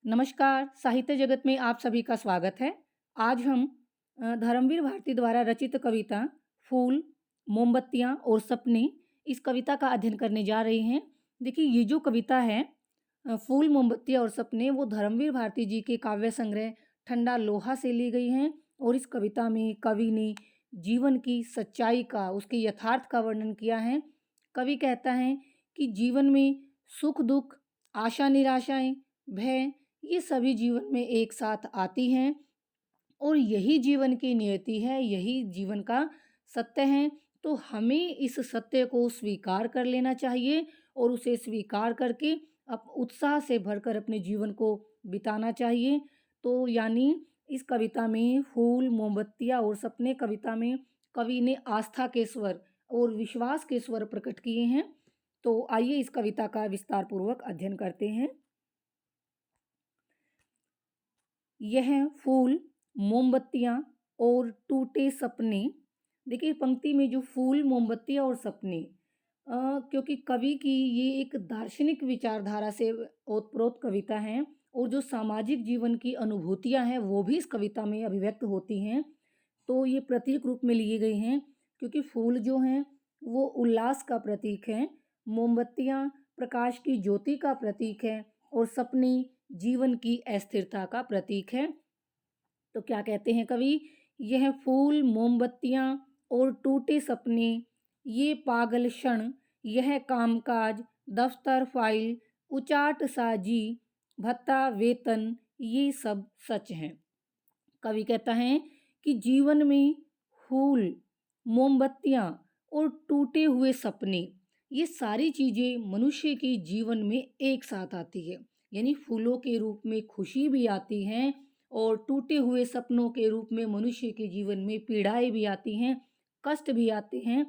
नमस्कार, साहित्य जगत में आप सभी का स्वागत है। आज हम धर्मवीर भारती द्वारा रचित कविता फूल, मोमबत्तियाँ और सपने इस कविता का अध्ययन करने जा रहे हैं। देखिए ये जो कविता है फूल, मोमबत्तियाँ और सपने वो धर्मवीर भारती जी के काव्य संग्रह ठंडा लोहा से ली गई हैं और इस कविता में कवि ने जीवन की सच्चाई का, उसके यथार्थ का वर्णन किया है। कवि कहता है कि जीवन में सुख-दुःख, आशा-निराशाएँ, भय ये सभी जीवन में एक साथ आती हैं और यही जीवन की नियति है, यही जीवन का सत्य है। तो हमें इस सत्य को स्वीकार कर लेना चाहिए और उसे स्वीकार करके उत्साह से भरकर अपने जीवन को बिताना चाहिए। तो यानी इस कविता में फूल, मोमबत्तियाँ और सपने कविता में कवि ने आस्था के स्वर और विश्वास के स्वर प्रकट किए हैं। तो आइए इस कविता का विस्तार पूर्वक अध्ययन करते हैं। यह फूल, मोमबत्तियाँ और टूटे सपने। देखिए पंक्ति में जो फूल, मोमबत्तियाँ और सपने क्योंकि कवि की ये एक दार्शनिक विचारधारा से ओतप्रोत कविता है और जो सामाजिक जीवन की अनुभूतियाँ हैं वो भी इस कविता में अभिव्यक्त होती हैं। तो ये प्रतीक रूप में लिए गए हैं क्योंकि फूल जो हैं वो उल्लास का प्रतीक है, मोमबत्तियाँ प्रकाश की ज्योति का प्रतीक है और सपने जीवन की अस्थिरता का प्रतीक है। तो क्या कहते हैं कवि, यह फूल, मोमबत्तियाँ और टूटे सपने, ये पागल क्षण, यह कामकाज, दफ्तर फाइल, उचाट साजी, भत्ता वेतन, ये सब सच हैं। कवि कहता है कि जीवन में फूल, मोमबत्तियाँ और टूटे हुए सपने ये सारी चीज़ें मनुष्य के जीवन में एक साथ आती है। यानी फूलों के रूप में खुशी भी आती हैं और टूटे हुए सपनों के रूप में मनुष्य के जीवन में पीड़ाएँ भी आती हैं, कष्ट भी आते हैं।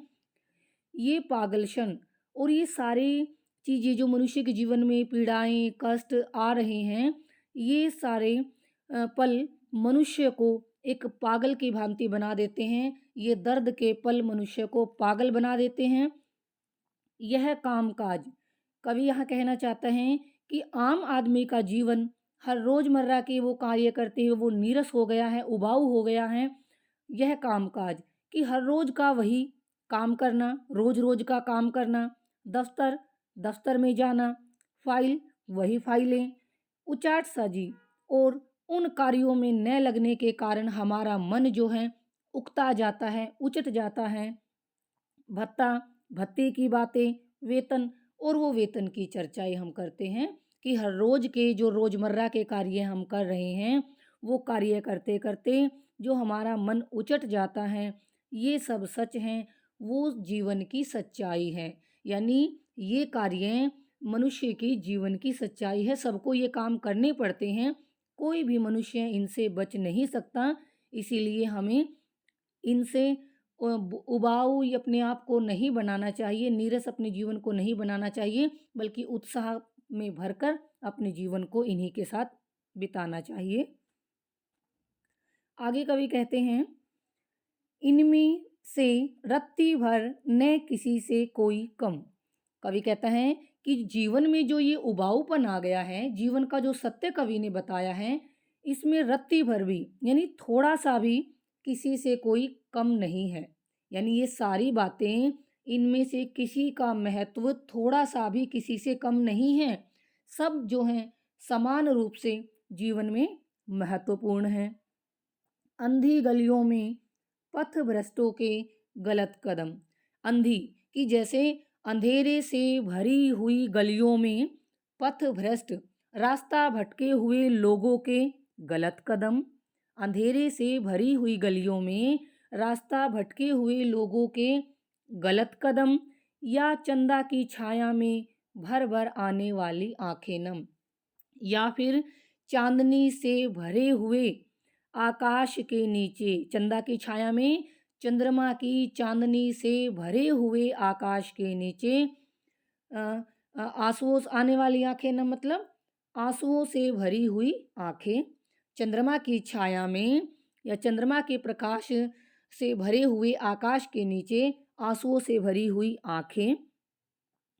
ये पागल क्षण और ये सारी चीज़ें जो मनुष्य के जीवन में पीड़ाएँ, कष्ट आ रहे हैं, ये सारे पल मनुष्य को एक पागल की भांति बना देते हैं। ये दर्द के पल मनुष्य को पागल बना देते हैं। यह कामकाज, कवि यहाँ कहना चाहते हैं कि आम आदमी का जीवन हर रोज़मर्रा के वो कार्य करते हुए वो नीरस हो गया है, उबाऊ हो गया है। यह कामकाज कि हर रोज़ का वही काम करना, रोज़-रोज़ का काम करना, दफ्तर, दफ्तर में जाना, फाइल, वही फाइलें, उचाट साजी और उन कार्यों में न लगने के कारण हमारा मन जो है उकता जाता है, उचट जाता है। भत्ता, भत्ते की बातें, वेतन और वो वेतन की चर्चाएँ हम करते हैं कि हर रोज़ के जो रोज़मर्रा के कार्य हम कर रहे हैं, वो कार्य करते-करते जो हमारा मन उचट जाता है, ये सब सच हैं, वो जीवन की सच्चाई है। यानी ये कार्य मनुष्य की जीवन की सच्चाई है, सबको ये काम करने पड़ते हैं, कोई भी मनुष्य इनसे बच नहीं सकता। इसीलिए हमें इनसे उबाऊ ये अपने आप को नहीं बनाना चाहिए, नीरस अपने जीवन को नहीं बनाना चाहिए, बल्कि उत्साह में भरकर अपने जीवन को इन्हीं के साथ बिताना चाहिए। आगे कवि कहते हैं, इनमें से रत्ती भर न किसी से कोई कम। कवि कहता है कि जीवन में जो ये उबाऊपन आ गया है, जीवन का जो सत्य कवि ने बताया है, इसमें रत्ती भर भी यानी थोड़ा-सा भी किसी से कोई कम नहीं है। यानी ये सारी बातें इनमें से किसी का महत्व थोड़ा-सा भी किसी से कम नहीं है। सब जो हैं समान रूप से जीवन में महत्वपूर्ण हैं। अंधी गलियों में पथभ्रष्टों के गलत कदम। अंधी कि जैसे अंधेरे से भरी हुई गलियों में पथभ्रष्ट रास्ता भटके हुए लोगों के गलत कदम। अंधेरे से भरी हुई गलियों में रास्ता भटके हुए लोगों के गलत कदम या चंदा की छाया में भर भर आने वाली आंखें नम, या फिर चांदनी से भरे हुए आकाश के नीचे, चंदा की छाया में चंद्रमा की चांदनी से भरे हुए आकाश के नीचे अ, आंसुओं से आने वाली आंखें न मतलब आंसुओं से भरी हुई आंखें, चंद्रमा की छाया में या चंद्रमा के प्रकाश से भरे हुए आकाश के नीचे आंसुओं से भरी हुई आंखें।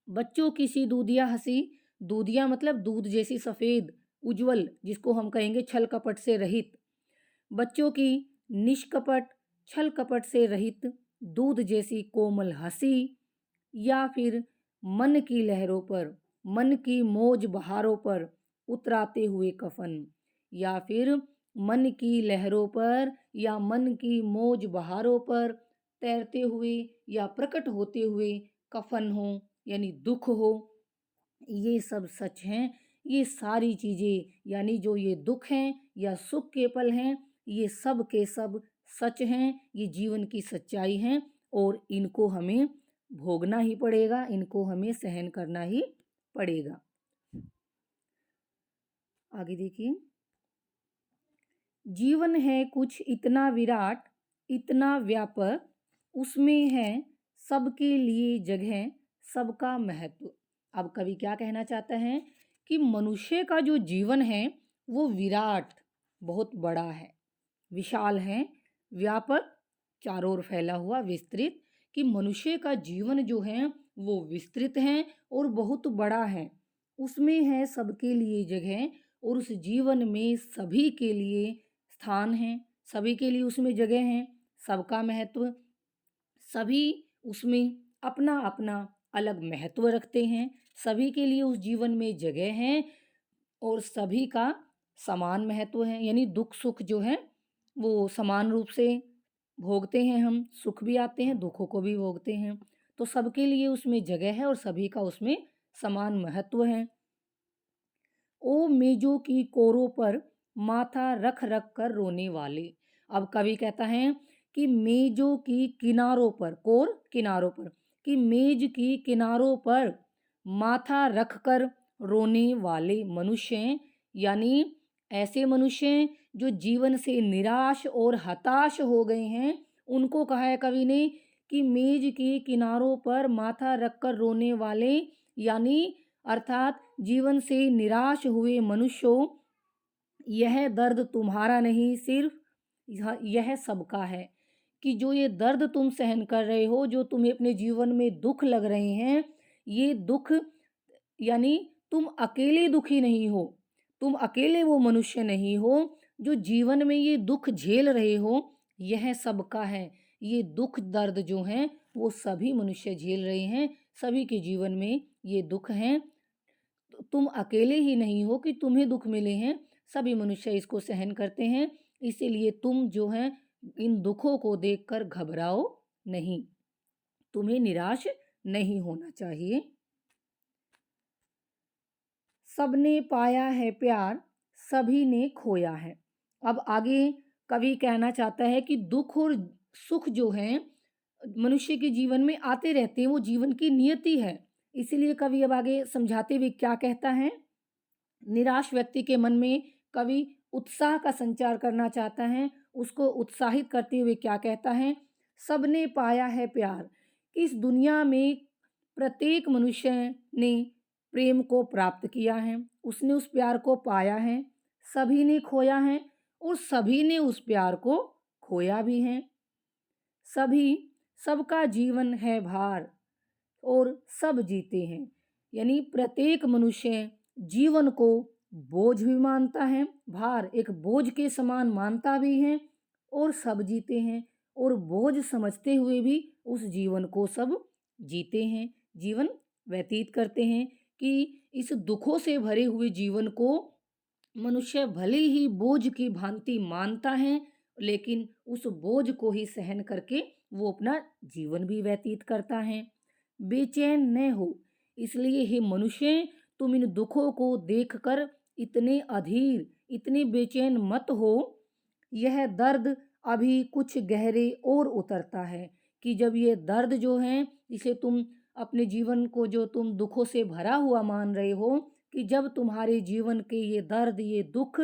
बच्चों की सी दूधिया हंसी, दूधिया मतलब दूध जैसी सफ़ेद उज्जवल, जिसको हम कहेंगे छल कपट से रहित, बच्चों की निष्कपट छल कपट से रहित दूध जैसी कोमल हंसी, या फिर मन की लहरों पर, मन की मौज बहारों पर उतराते हुए कफन, या फिर मन की लहरों पर या मन की मौज बहारों पर तैरते हुए या प्रकट होते हुए कफन हो, यानी दुख हो, ये सब सच हैं। ये सारी चीज़ें यानी जो ये दुख हैं या सुख के पल हैं, ये सब के सब सच हैं, ये जीवन की सच्चाई हैं और इनको हमें भोगना ही पड़ेगा, इनको हमें सहन करना ही पड़ेगा। आगे देखिए, जीवन है कुछ इतना विराट, इतना व्यापक, उसमें है सबके लिए जगह, सबका महत्व। अब कवि क्या कहना चाहता है कि मनुष्य का जो जीवन है वो विराट, बहुत बड़ा है, विशाल है, व्यापक, चारों ओर फैला हुआ, विस्तृत, कि मनुष्य का जीवन जो है वो विस्तृत है और बहुत बड़ा है, उसमें है सबके लिए जगह, और उस जीवन में सभी के लिए स्थान है, सभी के लिए उसमें जगह है, सबका महत्व, सभी उसमें अपना अपना अलग महत्व रखते हैं, सभी के लिए उस जीवन में जगह है और सभी का समान महत्व है, यानी दुख सुख जो है वो समान रूप से भोगते हैं हम, सुख भी आते हैं, दुखों को भी भोगते हैं, तो सबके लिए उसमें जगह है और सभी का उसमें समान महत्व है। ओ मेजों की कोरों पर माथा रख रख कर रोने वाले। अब कवि कहता है कि मेजों की किनारों पर, कोर किनारों पर, कि मेज की किनारों पर माथा रख कर रोने वाले मनुष्य हैं, यानी ऐसे मनुष्य हैं जो जीवन से निराश और हताश हो गए हैं, उनको कहा है कवि ने कि मेज के किनारों पर माथा रख कर रोने वाले, यानी अर्थात जीवन से निराश हुए मनुष्यों, यह दर्द तुम्हारा नहीं, सिर्फ यह सबका है, कि जो ये दर्द तुम सहन कर रहे हो, जो तुम्हें अपने जीवन में दुख लग रहे हैं, ये दुख यानी तुम अकेले दुखी नहीं हो, तुम अकेले वो मनुष्य नहीं हो जो जीवन में ये दुख झेल रहे हो, यह सबका है। ये दुख दर्द जो हैं वो सभी मनुष्य झेल रहे हैं, सभी के जीवन में ये दुख हैं, तुम अकेले ही नहीं हो कि तुम्हें दुख मिले हैं, सभी मनुष्य इसको सहन करते हैं, इसीलिए तुम जो है इन दुखों को देखकर घबराओ नहीं, तुम्हें निराश नहीं होना चाहिए। सबने पाया है प्यार, सभी ने खोया है। अब आगे कवि कहना चाहता है कि दुख और सुख जो हैं मनुष्य के जीवन में आते रहते हैं, वो जीवन की नियति है। इसीलिए कवि अब आगे समझाते हुए क्या कहता है, निराश व्यक्ति के मन में कवि उत्साह का संचार करना चाहता है, उसको उत्साहित करते हुए क्या कहता है, सबने पाया है प्यार, इस दुनिया में प्रत्येक मनुष्य ने प्रेम को प्राप्त किया है, उसने उस प्यार को पाया है, सभी ने खोया है और सभी ने उस प्यार को खोया भी है। सभी, सबका जीवन है भार और सब जीते हैं, यानी प्रत्येक मनुष्य जीवन को बोझ भी मानता है, भार एक बोझ के समान मानता भी है, और सब जीते हैं और बोझ समझते हुए भी उस जीवन को सब जीते हैं, जीवन व्यतीत करते हैं, कि इस दुखों से भरे हुए जीवन को मनुष्य भले ही बोझ की भांति मानता है, लेकिन उस बोझ को ही सहन करके वो अपना जीवन भी व्यतीत करता है। बेचैन न हो, इसलिए हे मनुष्य तुम इन दुखों को देखकर इतने अधीर, इतने बेचैन मत हो, यह दर्द अभी कुछ गहरे और उतरता है, कि जब ये दर्द जो है इसे तुम अपने जीवन को जो तुम दुखों से भरा हुआ मान रहे हो, कि जब तुम्हारे जीवन के ये दर्द ये दुख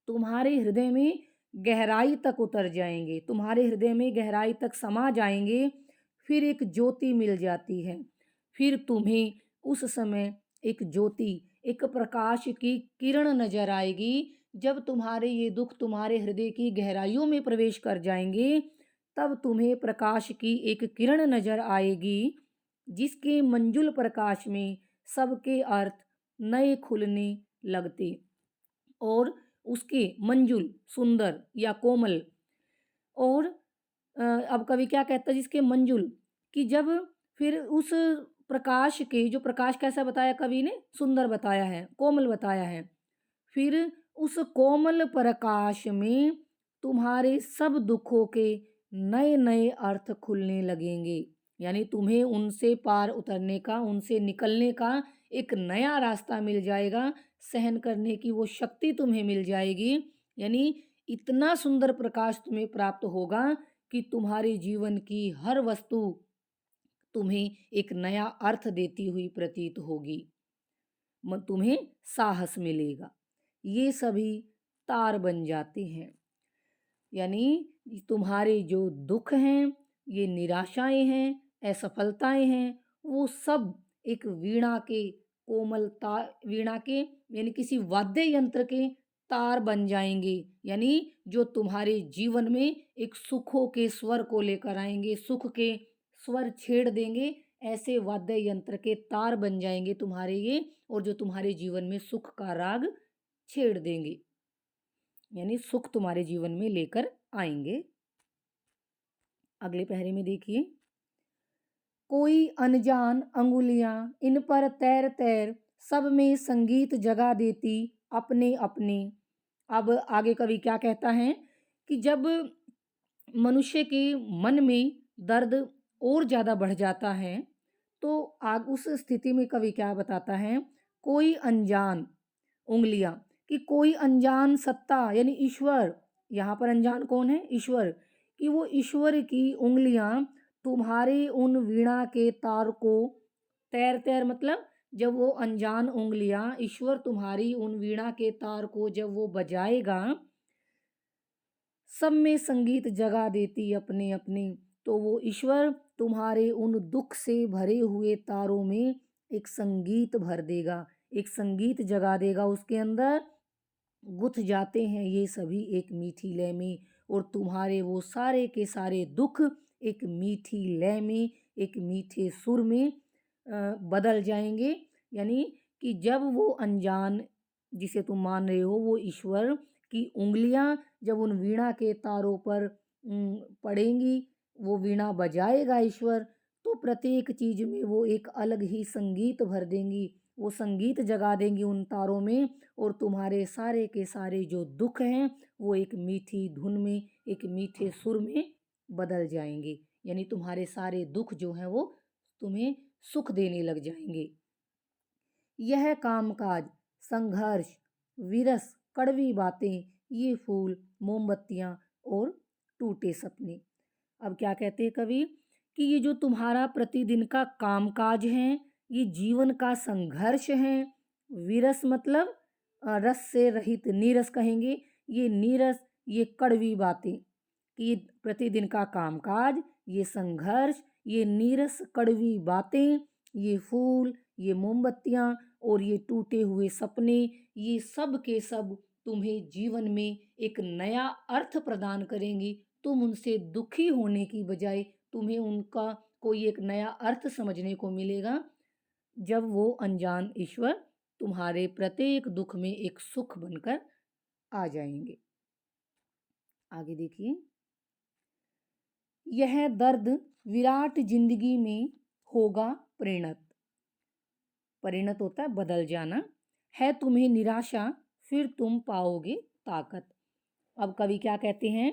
तुम्हारे हृदय में गहराई तक उतर जाएंगे, तुम्हारे हृदय में गहराई तक समा जाएंगे, फिर एक ज्योति मिल जाती है, फिर तुम्हें उस समय एक ज्योति, एक प्रकाश की किरण नजर आएगी, जब तुम्हारे ये दुख तुम्हारे हृदय की गहराइयों में प्रवेश कर जाएंगे, तब तुम्हें प्रकाश की एक किरण नजर आएगी, जिसके मंजुल प्रकाश में सबके अर्थ नए खुलने लगते। और उसके मंजुल, सुंदर या कोमल। और अब कवि क्या कहता है जिसके मंजुल, कि जब फिर उस प्रकाश के, जो प्रकाश कैसा बताया कवि ने, सुंदर बताया है, कोमल बताया है। फिर उस कोमल प्रकाश में तुम्हारे सब दुखों के नए नए अर्थ खुलने लगेंगे। यानी तुम्हें उनसे पार उतरने का, उनसे निकलने का एक नया रास्ता मिल जाएगा, सहन करने की वो शक्ति तुम्हें मिल जाएगी। यानी इतना सुंदर प्रकाश तुम्हें प्राप्त होगा कि तुम्हारे जीवन की हर वस्तु तुम्हें एक नया अर्थ देती हुई प्रतीत होगी। तुम्हें साहस मिलेगा। ये सभी तार बन जाते हैं। यानी तुम्हारे जो दुख हैं, ये निराशाएं हैं, असफलताएं हैं, वो सब एक वीणा के कोमल तार, वीणा के यानी किसी वाद्य यंत्र के तार बन जाएंगे। यानी जो तुम्हारे जीवन में एक सुखों के स्वर को लेकर आएंगे, सुख के स्वर छेड़ देंगे। ऐसे वाद्य यंत्र के तार बन जाएंगे तुम्हारे ये, और जो तुम्हारे जीवन में सुख का राग छेड़ देंगे, यानी सुख तुम्हारे जीवन में लेकर आएंगे। अगले पहरे में देखिए, कोई अनजान अंगुलियां इन पर तैर तैर सब में संगीत जगा देती अपने अपने। अब आगे कवि क्या कहता है कि जब मनुष्य के मन में दर्द और ज़्यादा बढ़ जाता है, तो आग उस स्थिति में कवि क्या बताता है, कोई अनजान उंगलियां, कि कोई अनजान सत्ता यानी ईश्वर, यहाँ पर अनजान कौन है, ईश्वर, कि वो ईश्वर की उंगलियां तुम्हारे उन वीणा के तार को तैर तैर, मतलब जब वो अनजान उंगलियां, ईश्वर तुम्हारी उन वीणा के तार को जब वो बजाएगा, सब में संगीत जगा देती अपने अपने, तो वो ईश्वर तुम्हारे उन दुख से भरे हुए तारों में एक संगीत भर देगा, एक संगीत जगा देगा। उसके अंदर गुथ जाते हैं ये सभी एक मीठी लय में, और तुम्हारे वो सारे के सारे दुख एक मीठी लय में, एक मीठे सुर में बदल जाएंगे। यानी कि जब वो अनजान जिसे तुम मान रहे हो, वो ईश्वर की उंगलियां जब उन वीणा के तारों पर पड़ेंगी, वो वीणा बजाएगा ईश्वर, तो प्रत्येक चीज में वो एक अलग ही संगीत भर देंगी, वो संगीत जगा देंगी उन तारों में, और तुम्हारे सारे के सारे जो दुख हैं वो एक मीठी धुन में, एक मीठे सुर में बदल जाएंगे। यानी तुम्हारे सारे दुख जो हैं वो तुम्हें सुख देने लग जाएंगे। यह कामकाज, संघर्ष, विरस, कड़वी बातें, ये फूल, मोमबत्तियां और टूटे सपने। अब क्या कहते हैं कवि, कि ये जो तुम्हारा प्रतिदिन का कामकाज है, ये जीवन का संघर्ष है। विरस मतलब रस से रहित, नीरस कहेंगे, ये नीरस, ये कड़वी बातें, कि ये प्रतिदिन का कामकाज, ये संघर्ष, ये नीरस कड़वी बातें, ये फूल, ये मोमबत्तियां और ये टूटे हुए सपने, ये सब के सब तुम्हें जीवन में एक नया अर्थ प्रदान करेंगी। तुम उनसे दुखी होने की बजाय तुम्हें उनका कोई एक नया अर्थ समझने को मिलेगा, जब वो अनजान ईश्वर तुम्हारे प्रत्येक दुख में एक सुख बनकर आ जाएंगे। आगे देखिए, यह दर्द विराट जिंदगी में होगा परिणत। परिणत होता है बदल जाना। है तुम्हें निराशा, फिर तुम पाओगे ताकत। अब कवि क्या कहते हैं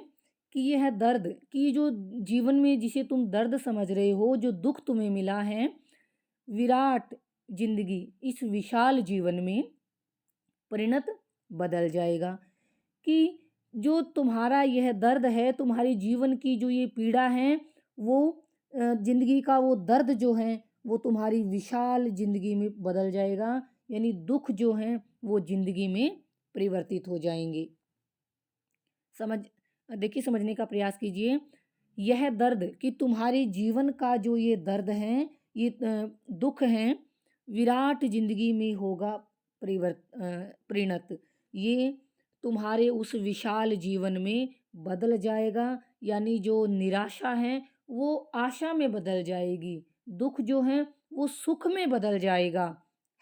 कि यह दर्द, कि जो जीवन में जिसे तुम दर्द समझ रहे हो, जो दुख तुम्हें मिला है, विराट जिंदगी, इस विशाल जीवन में परिणत बदल जाएगा। कि जो तुम्हारा यह दर्द है, तुम्हारी जीवन की जो ये पीड़ा है, वो जिंदगी का वो दर्द जो है वो तुम्हारी विशाल जिंदगी में बदल जाएगा। यानी दुख जो हैं वो जिंदगी में परिवर्तित हो जाएंगे। देखिए, समझने का प्रयास कीजिए। यह दर्द, कि तुम्हारे जीवन का जो ये दर्द है, ये दुख हैं, विराट जिंदगी में होगा परिणत। ये तुम्हारे उस विशाल जीवन में बदल जाएगा। यानी जो निराशा है वो आशा में बदल जाएगी, दुख जो है वो सुख में बदल जाएगा।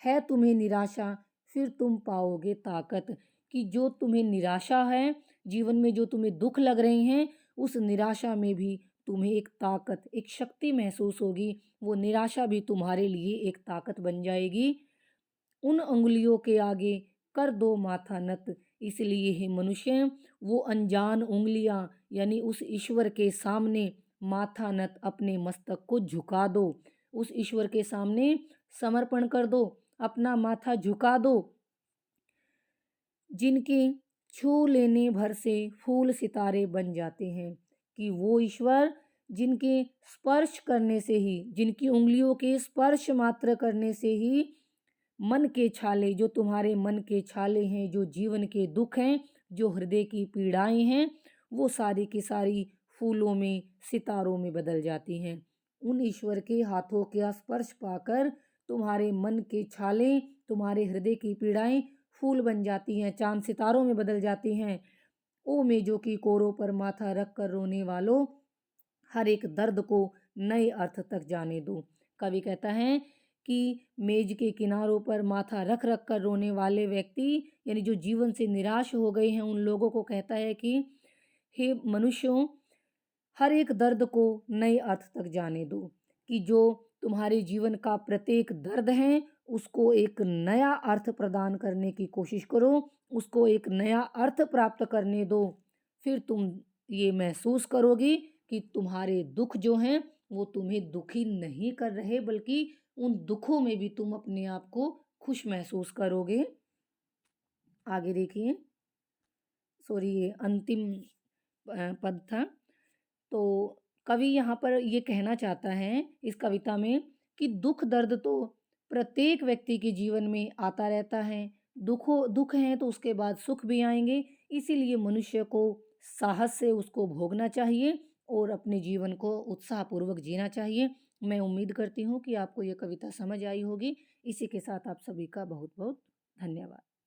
है तुम्हें निराशा, फिर तुम पाओगे ताकत। कि जो तुम्हें निराशा है, जीवन में जो तुम्हें दुख लग रहे हैं, उस निराशा में भी तुम्हें एक ताकत, एक शक्ति महसूस होगी। वो निराशा भी तुम्हारे लिए एक ताकत बन जाएगी। उन अंगुलियों के आगे कर दो माथा नत। इसलिए हे मनुष्य, वो अनजान उंगलियां यानी उस ईश्वर के सामने माथा नत, अपने मस्तक को झुका दो। उस ईश्वर के सामने समर्पण कर दो, अपना माथा झुका दो। जिनके छू लेने भर से फूल सितारे बन जाते हैं। कि वो ईश्वर जिनके स्पर्श करने से ही, जिनकी उंगलियों के स्पर्श मात्र करने से ही मन के छाले, जो तुम्हारे मन के छाले हैं, जो जीवन के दुख हैं, जो हृदय की पीड़ाएं हैं, वो सारी की सारी फूलों में, सितारों में बदल जाती हैं। उन ईश्वर के हाथों का स्पर्श पाकर तुम्हारे मन के छाले, तुम्हारे हृदय की पीड़ाएं फूल बन जाती हैं, चांद सितारों में बदल जाती हैं। ओ मेजों की कोरों पर माथा रख कर रोने वालों, हर एक दर्द को नए अर्थ तक जाने दो। कवि कहता है कि मेज के किनारों पर माथा रख रख कर रोने वाले व्यक्ति, यानी जो जीवन से निराश हो गए हैं, उन लोगों को कहता है कि हे मनुष्यों, हर एक दर्द को नए अर्थ तक जाने दो। कि जो तुम्हारे जीवन का प्रत्येक दर्द है, उसको एक नया अर्थ प्रदान करने की कोशिश करो, उसको एक नया अर्थ प्राप्त करने दो। फिर तुम ये महसूस करोगी कि तुम्हारे दुख जो हैं, वो तुम्हें दुखी नहीं कर रहे, बल्कि उन दुखों में भी तुम अपने आप को खुश महसूस करोगे। आगे देखिए, सॉरी, ये अंतिम पद था। तो कवि यहाँ पर ये कहना चाहता है इस कविता में कि दुख दर्द तो प्रत्येक व्यक्ति के जीवन में आता रहता है। दुख हैं तो उसके बाद सुख भी आएंगे। इसीलिए मनुष्य को साहस से उसको भोगना चाहिए और अपने जीवन को उत्साहपूर्वक जीना चाहिए। मैं उम्मीद करती हूँ कि आपको ये कविता समझ आई होगी। इसी के साथ आप सभी का बहुत बहुत धन्यवाद।